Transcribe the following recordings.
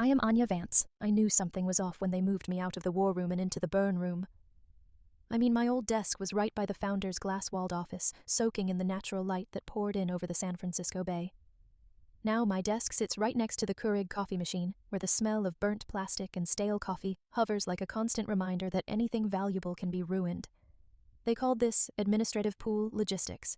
I am Anya Vance. I knew something was off when they moved me out of the war room and into the burn room. My old desk was right by the founder's glass-walled office, soaking in the natural light that poured in over the San Francisco Bay. Now my desk sits right next to the Keurig coffee machine, where the smell of burnt plastic and stale coffee hovers like a constant reminder that anything valuable can be ruined. They called this administrative pool logistics.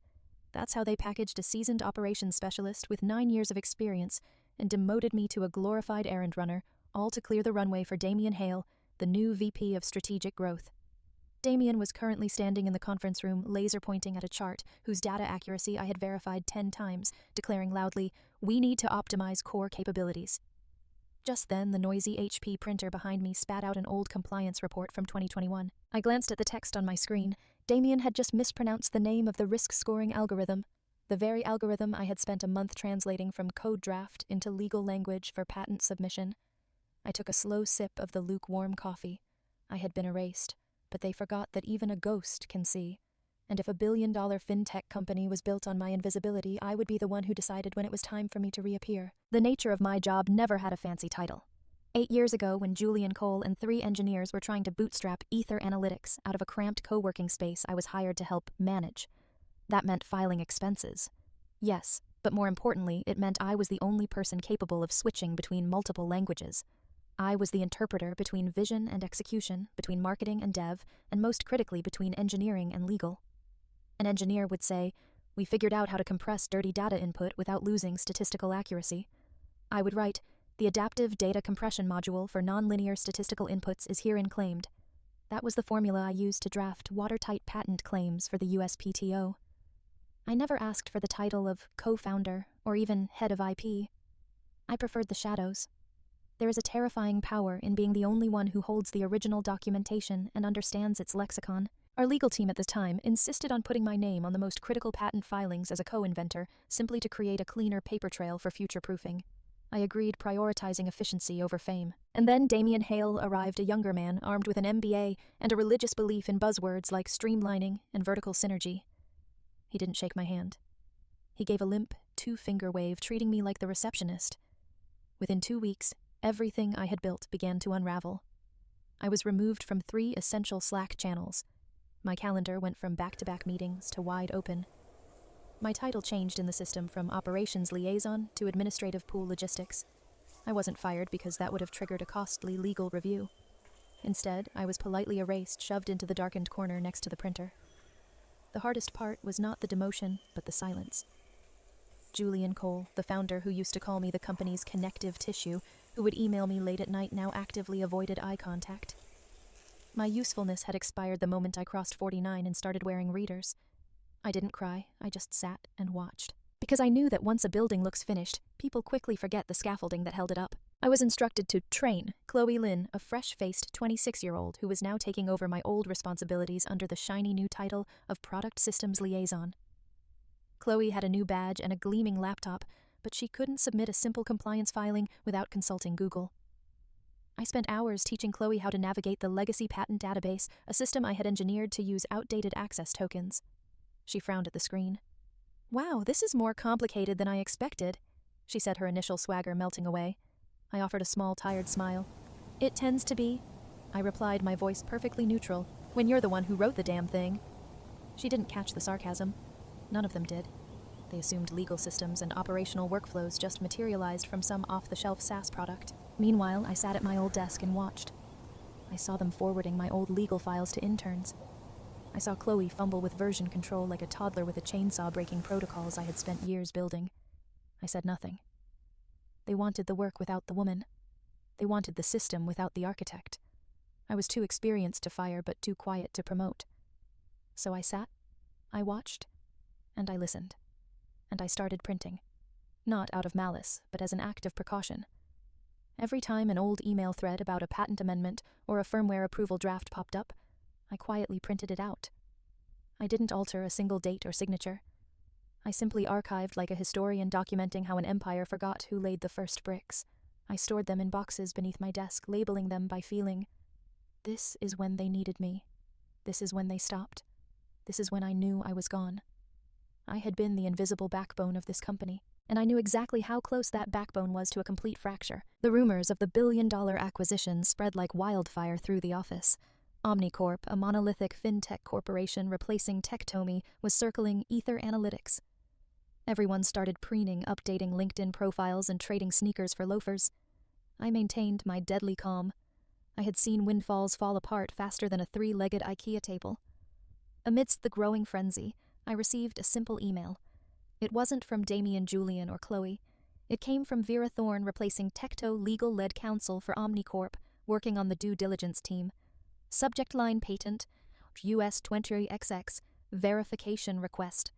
That's how they packaged a seasoned operations specialist with 9 years of experience and demoted me to a glorified errand runner, all to clear the runway for Damian Hale, the new VP of Strategic Growth. Damian was currently standing in the conference room, laser pointing at a chart whose data accuracy I had verified 10 times, declaring loudly, "We need to optimize core capabilities." Just then, the noisy HP printer behind me spat out an old compliance report from 2021. I glanced at the text on my screen. Damian had just mispronounced the name of the risk-scoring algorithm, the very algorithm I had spent a month translating from code draft into legal language for patent submission. I took a slow sip of the lukewarm coffee. I had been erased, but they forgot that even a ghost can see. And if a billion-dollar fintech company was built on my invisibility, I would be the one who decided when it was time for me to reappear. The nature of my job never had a fancy title. 8 years ago, when Julian Cole and 3 engineers were trying to bootstrap Ether Analytics out of a cramped co-working space, I was hired to help manage. That meant filing expenses. Yes, but more importantly, it meant I was the only person capable of switching between multiple languages. I was the interpreter between vision and execution, between marketing and dev, and most critically between engineering and legal. An engineer would say, "We figured out how to compress dirty data input without losing statistical accuracy." I would write, "The adaptive data compression module for nonlinear statistical inputs is herein claimed." That was the formula I used to draft watertight patent claims for the USPTO. I never asked for the title of co-founder or even head of IP. I preferred the shadows. There is a terrifying power in being the only one who holds the original documentation and understands its lexicon. Our legal team at the time insisted on putting my name on the most critical patent filings as a co-inventor, simply to create a cleaner paper trail for future proofing. I agreed, prioritizing efficiency over fame. And then Damian Hale arrived, a younger man armed with an MBA and a religious belief in buzzwords like streamlining and vertical synergy. He didn't shake my hand. He gave a limp, 2-finger wave, treating me like the receptionist. Within 2 weeks, everything I had built began to unravel. I was removed from 3 essential Slack channels. My calendar went from back-to-back meetings to wide open. My title changed in the system from operations liaison to administrative pool logistics. I wasn't fired because that would have triggered a costly legal review. Instead, I was politely erased, shoved into the darkened corner next to the printer. The hardest part was not the demotion, but the silence. Julian Cole, the founder who used to call me the company's connective tissue, who would email me late at night, now actively avoided eye contact. My usefulness had expired the moment I crossed 49 and started wearing readers. I didn't cry, I just sat and watched. Because I knew that once a building looks finished, people quickly forget the scaffolding that held it up. I was instructed to train Chloe Lynn, a fresh-faced 26-year-old who was now taking over my old responsibilities under the shiny new title of Product Systems Liaison. Chloe had a new badge and a gleaming laptop, but she couldn't submit a simple compliance filing without consulting Google. I spent hours teaching Chloe how to navigate the legacy patent database, a system I had engineered to use outdated access tokens. She frowned at the screen. "Wow, this is more complicated than I expected," she said, her initial swagger melting away. I offered a small, tired smile. "It tends to be," I replied, my voice perfectly neutral, "when you're the one who wrote the damn thing." She didn't catch the sarcasm. None of them did. They assumed legal systems and operational workflows just materialized from some off-the-shelf SaaS product. Meanwhile, I sat at my old desk and watched. I saw them forwarding my old legal files to interns. I saw Chloe fumble with version control like a toddler with a chainsaw, breaking protocols I had spent years building. I said nothing. They wanted the work without the woman. They wanted the system without the architect. I was too experienced to fire, but too quiet to promote. So I sat, I watched, and I listened. And I started printing. Not out of malice, but as an act of precaution. Every time an old email thread about a patent amendment or a firmware approval draft popped up, I quietly printed it out. I didn't alter a single date or signature. I simply archived like a historian documenting how an empire forgot who laid the first bricks. I stored them in boxes beneath my desk, labeling them by feeling. This is when they needed me. This is when they stopped. This is when I knew I was gone. I had been the invisible backbone of this company. and I knew exactly how close that backbone was to a complete fracture. The rumors of the billion-dollar acquisition spread like wildfire through the office. Omnicorp, a monolithic fintech corporation replacing Tectomy, was circling Ether Analytics. Everyone started preening, updating LinkedIn profiles and trading sneakers for loafers. I maintained my deadly calm. I had seen windfalls fall apart faster than a three-legged IKEA table. Amidst the growing frenzy, I received a simple email. It wasn't from Damien, Julian, or Chloe. It came from Vera Thorne replacing Tecto legal-led counsel for Omnicorp, working on the due diligence team. Subject line patent, US 20XX, verification request.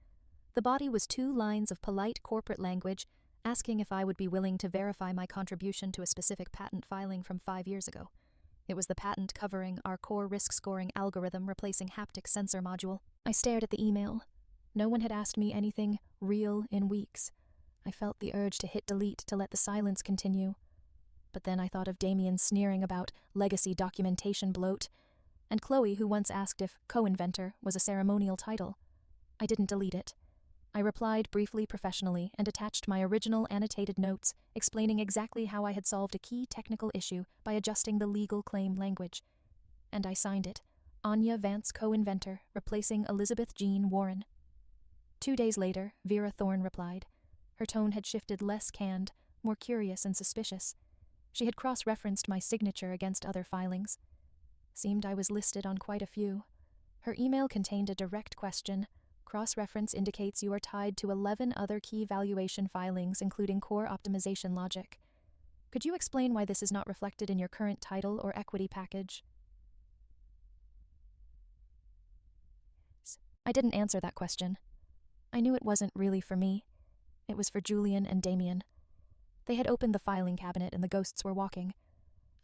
The body was 2 lines of polite corporate language asking if I would be willing to verify my contribution to a specific patent filing from 5 years ago. It was the patent covering our core risk-scoring algorithm replacing haptic sensor module. I stared at the email. No one had asked me anything real in weeks. I felt the urge to hit delete to let the silence continue. But then I thought of Damien sneering about legacy documentation bloat, and Chloe, who once asked if co-inventor was a ceremonial title. I didn't delete it. I replied briefly professionally and attached my original annotated notes explaining exactly how I had solved a key technical issue by adjusting the legal claim language. And I signed it, Anya Vance co-inventor, replacing Elizabeth Jean Warren. 2 days later, Vera Thorne replied. Her tone had shifted less canned, more curious and suspicious. She had cross-referenced my signature against other filings. Seemed I was listed on quite a few. Her email contained a direct question. Cross-reference indicates you are tied to 11 other key valuation filings, including core optimization logic. Could you explain why this is not reflected in your current title or equity package? I didn't answer that question. I knew it wasn't really for me. It was for Julian and Damien. They had opened the filing cabinet and the ghosts were walking.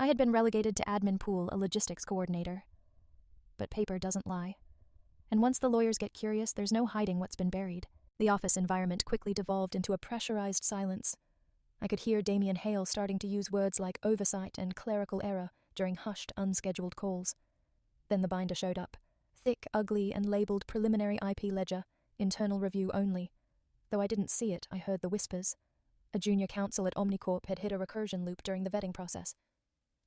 I had been relegated to admin pool, a logistics coordinator. But paper doesn't lie. And once the lawyers get curious, there's no hiding what's been buried. The office environment quickly devolved into a pressurized silence. I could hear Damien Hale starting to use words like oversight and clerical error during hushed, unscheduled calls. Then the binder showed up. Thick, ugly, and labeled preliminary IP ledger, internal review only. Though I didn't see it, I heard the whispers. A junior counsel at Omnicorp had hit a recursion loop during the vetting process.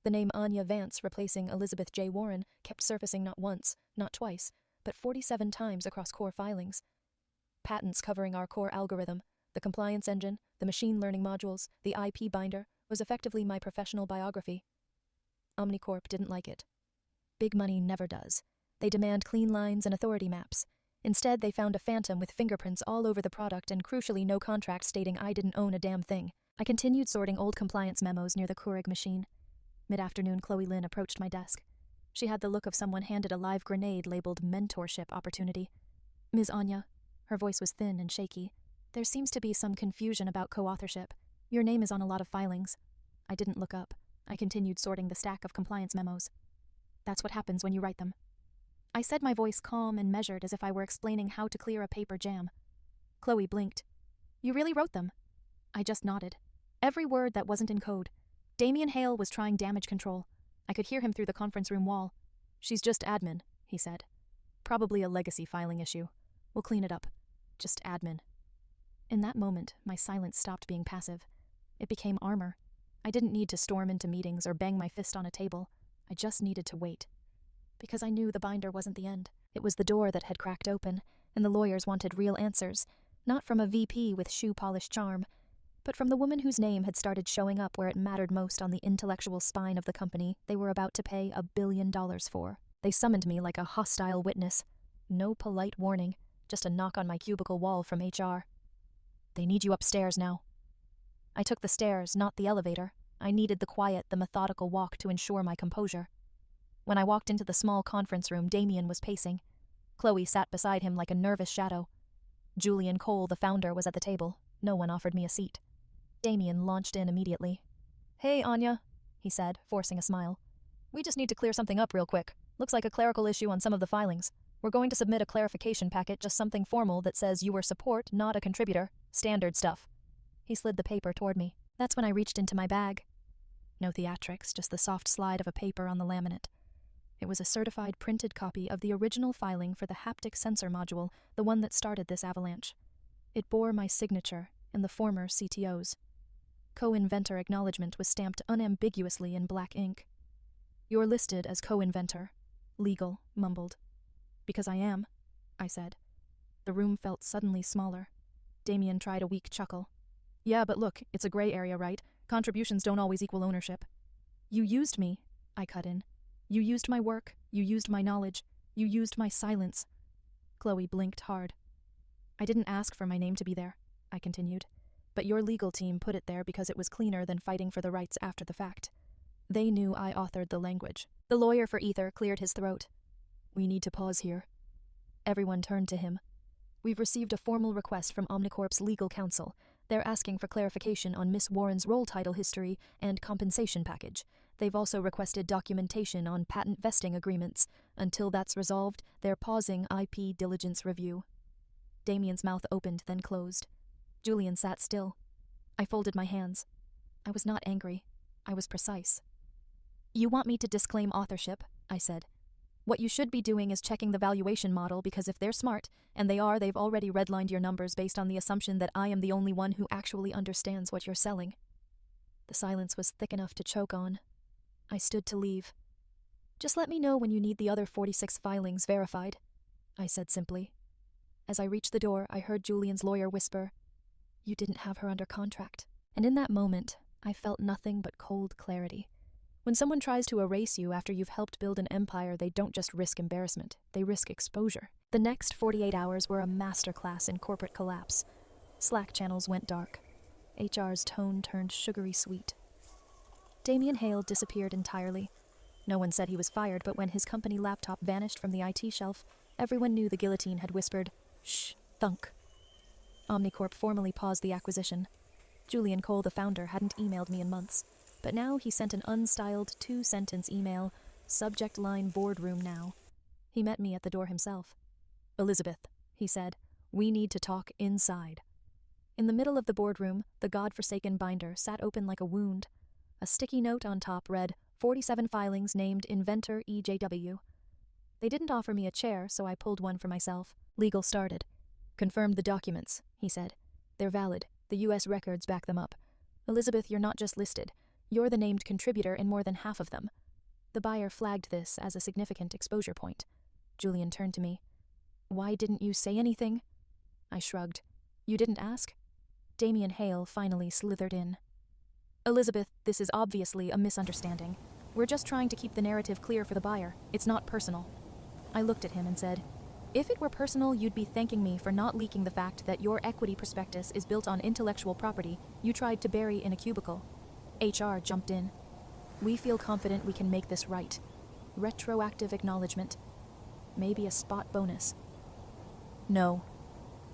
The name Anya Vance replacing Elizabeth J. Warren kept surfacing not once, not twice, but 47 times across core filings. Patents covering our core algorithm, the compliance engine, the machine learning modules, the IP binder, was effectively my professional biography. Omnicorp didn't like it. Big money never does. They demand clean lines and authority maps. Instead, they found a phantom with fingerprints all over the product and crucially no contract stating I didn't own a damn thing. I continued sorting old compliance memos near the Keurig machine. Mid-afternoon, Chloe Lynn approached my desk. She had the look of someone handed a live grenade labeled mentorship opportunity. Ms. Anya, her voice was thin and shaky. There seems to be some confusion about co-authorship. Your name is on a lot of filings. I didn't look up. I continued sorting the stack of compliance memos. That's what happens when you write them. I said, my voice calm and measured as if I were explaining how to clear a paper jam. Chloe blinked. You really wrote them? I just nodded. Every word that wasn't in code. Damien Hale was trying damage control. I could hear him through the conference room wall. She's just admin, he said. Probably a legacy filing issue. We'll clean it up. Just admin. In that moment, my silence stopped being passive. It became armor. I didn't need to storm into meetings or bang my fist on a table. I just needed to wait. Because I knew the binder wasn't the end. It was the door that had cracked open, and the lawyers wanted real answers, not from a VP with shoe-polish charm, but from the woman whose name had started showing up where it mattered most on the intellectual spine of the company they were about to pay $1 billion for. They summoned me like a hostile witness. No polite warning, just a knock on my cubicle wall from HR. They need you upstairs now. I took the stairs, not the elevator. I needed the quiet, the methodical walk to ensure my composure. When I walked into the small conference room, Damien was pacing. Chloe sat beside him like a nervous shadow. Julian Cole, the founder, was at the table. No one offered me a seat. Damien launched in immediately. Hey, Anya, he said, forcing a smile. We just need to clear something up real quick. Looks like a clerical issue on some of the filings. We're going to submit a clarification packet, just something formal that says you were support, not a contributor. Standard stuff. He slid the paper toward me. That's when I reached into my bag. No theatrics, just the soft slide of a paper on the laminate. It was a certified printed copy of the original filing for the haptic sensor module, the one that started this avalanche. It bore my signature, and the former CTO's. Co-inventor acknowledgement was stamped unambiguously in black ink. "You're listed as co-inventor," legal mumbled. "Because I am," I said. The room felt suddenly smaller. Damien tried a weak chuckle. "Yeah, but look, it's a gray area, right? Contributions don't always equal ownership." "You used me," I cut in. "You used my work, you used my knowledge, you used my silence." Chloe blinked hard. "I didn't ask for my name to be there," I continued. "But your legal team put it there because it was cleaner than fighting for the rights after the fact. They knew I authored the language." The lawyer for Ether cleared his throat. "We need to pause here." Everyone turned to him. "We've received a formal request from Omnicorp's legal counsel. They're asking for clarification on Miss Warren's role title history and compensation package. They've also requested documentation on patent vesting agreements. Until that's resolved, they're pausing IP diligence review." Damien's mouth opened, then closed. Julian sat still. I folded my hands. I was not angry. I was precise. "You want me to disclaim authorship," I said. "What you should be doing is checking the valuation model, because if they're smart, and they are, they've already redlined your numbers based on the assumption that I am the only one who actually understands what you're selling." The silence was thick enough to choke on. I stood to leave. "Just let me know when you need the other 46 filings verified," I said simply. As I reached the door, I heard Julian's lawyer whisper, "You didn't have her under contract." And in that moment, I felt nothing but cold clarity. When someone tries to erase you after you've helped build an empire, they don't just risk embarrassment, they risk exposure. The next 48 hours were a masterclass in corporate collapse. Slack channels went dark. HR's tone turned sugary sweet. Damien Hale disappeared entirely. No one said he was fired, but when his company laptop vanished from the IT shelf, everyone knew the guillotine had whispered, "Shh, thunk." Omnicorp formally paused the acquisition. Julian Cole, the founder, hadn't emailed me in months, but now he sent an unstyled 2-sentence email, subject line boardroom now. He met me at the door himself. "Elizabeth," he said, "we need to talk inside." In the middle of the boardroom, the godforsaken binder sat open like a wound. A sticky note on top read, 47 filings named Inventor EJW. They didn't offer me a chair, so I pulled one for myself. Legal started. "Confirmed the documents," he said. "They're valid. The U.S. records back them up. Elizabeth, you're not just listed. You're the named contributor in more than half of them." The buyer flagged this as a significant exposure point. Julian turned to me. "Why didn't you say anything?" I shrugged. "You didn't ask?" Damien Hale finally slithered in. "Elizabeth, this is obviously a misunderstanding. We're just trying to keep the narrative clear for the buyer. It's not personal." I looked at him and said, "If it were personal, you'd be thanking me for not leaking the fact that your equity prospectus is built on intellectual property you tried to bury in a cubicle." HR jumped in. "We feel confident we can make this right. Retroactive acknowledgement. Maybe a spot bonus." "No."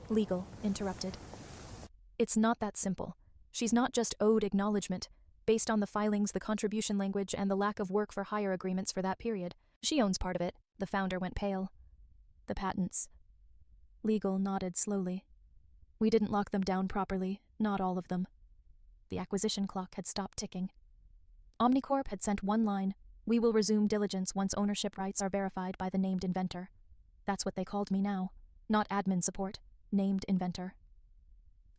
Legal interrupted. "It's not that simple. She's not just owed acknowledgement, based on the filings, the contribution language, and the lack of work for hire agreements for that period. She owns part of it." The founder went pale. "The patents." Legal nodded slowly. "We didn't lock them down properly, not all of them." The acquisition clock had stopped ticking. Omnicorp had sent one line, "We will resume diligence once ownership rights are verified by the named inventor." That's what they called me now. Not admin support, named inventor.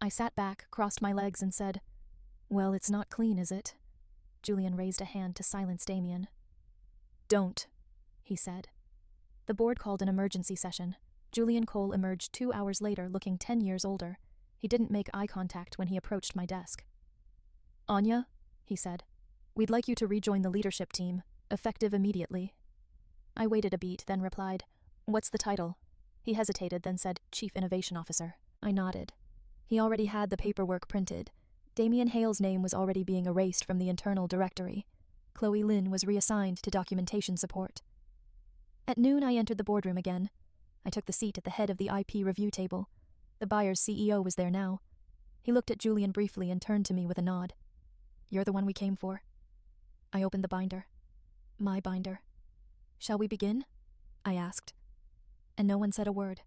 I sat back, crossed my legs, and said, "Well, it's not clean, is it?" Julian raised a hand to silence Damien. "Don't," he said. The board called an emergency session. Julian Cole emerged 2 hours later, looking 10 years older. He didn't make eye contact when he approached my desk. "Anya," he said, "we'd like you to rejoin the leadership team, effective immediately." I waited a beat, then replied, "What's the title?" He hesitated, then said, "Chief Innovation Officer." I nodded. He already had the paperwork printed. Damien Hale's name was already being erased from the internal directory. Chloe Lynn was reassigned to documentation support. At noon, I entered the boardroom again. I took the seat at the head of the IP review table. The buyer's CEO was there now. He looked at Julian briefly and turned to me with a nod. "You're the one we came for." I opened the binder. My binder. "Shall we begin?" I asked. And no one said a word.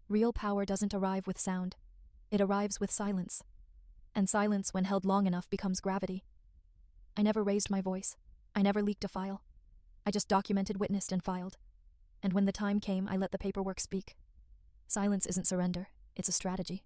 Real power doesn't arrive with sound. It arrives with silence. And silence, when held long enough, becomes gravity. I never raised my voice. I never leaked a file. I just documented, witnessed, and filed. And when the time came, I let the paperwork speak. Silence isn't surrender. It's a strategy.